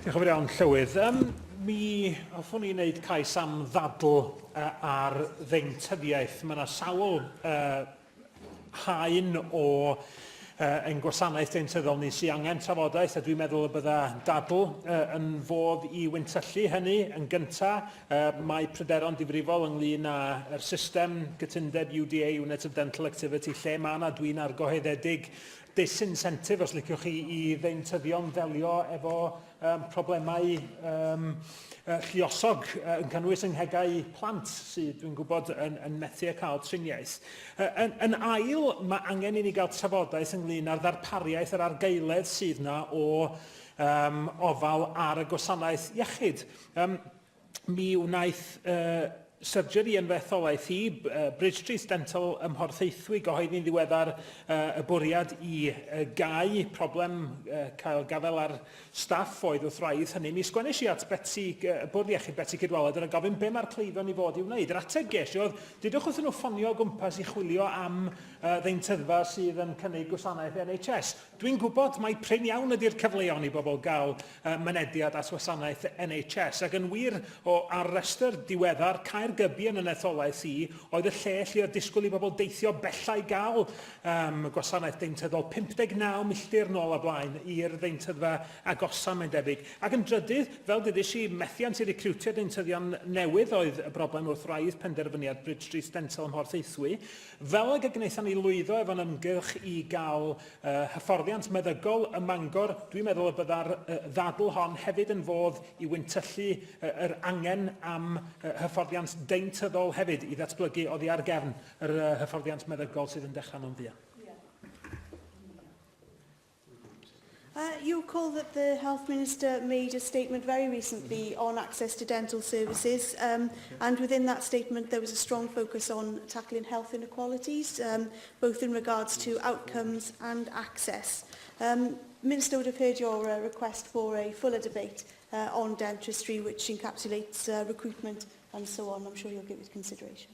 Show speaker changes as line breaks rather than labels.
Diolch yn fawr iawn, Llywydd. Mi hoffwn i wneud cais am ddadl ar ddeintyddiaeth. Mae yna sawl haen o ein gwasanaeth deintyddol ni sy'n angen trafodaeth, a dwi'n meddwl y bydda dadl yn fodd i wyntyllu hynny. Yn gyntaf, mae pryderon difrifol ynglyn â'r system gytundeb UDA, Unit of Dental Activity, lle mae yna dwi'n argoheddedig disincentive, os liciwch chi, i ddeintyddio'n ddelio efo problemau lluosog yn cynnwys ynghegau plant sydd dwi'n gwybod yn methu a cael triniaeth. Yn ail, mae angen i ni gael trafodaeth ynglyn â'r ddarpariaeth yr argeuledd sydd yna o ofal ar y gwasanaeth iechyd. Mi wnaeth surgery yn fetholaeth i, Dentistry Dental ym Mhorthaethwy gyhoeddi'n ddiweddar y bwriad i gau problem cael gafel ar staff oedd wrth raidd hynny. Mi sgwennes i at bwrdd iechyd Betsy Cydwaled yn gofyn be mae'r cleifion i fod i wneud. Yr ateb ges i oedd, dydwch wrthyn nhw ffonio o gwmpas i chwilio am ddeintyddfa sydd yn cynnig gwasanaeth NHS. Dwi'n gwybod mai prin iawn ydy'r cyfleon i bobl gael mynediad at wasanaeth NHS, ac yn wir ar restr diweddar Caergybi yn y netholaeth i, oedd y lle lle oedd disgwyl i bobl deithio bellai gael gwasanaeth deintyddol 59 milltir nôl a blaen i'r ddeintyddfa agosa, mae'n debyg. Ac yn drydydd, fel dydys i, methiant i recriwtio deintyddion newydd oedd y broblem wrth raidd penderfyniad Dentistry Dental ym Mhorthaethwy. Fel y gwnaethon ni lwyddo efo'n ymgylch i gael hyfforddiant meddygol ym Mangor, dwi'n meddwl y bydda'r ddadl hon hefyd yn fodd i wyntyllu yr angen am hyfforddiant deintyddol hefyd i ddatblygu oddi ar gefn yr hyfforddiant meddygol sydd yn dechrau nhw'n fuan.
You recall that the Health Minister made a statement very recently on access to dental services, and within that statement there was a strong focus on tackling health inequalities, both in regards to outcomes and access. Minister would have heard your request for a fuller debate on dentistry, which encapsulates recruitment and so on. I'm sure you'll give it consideration.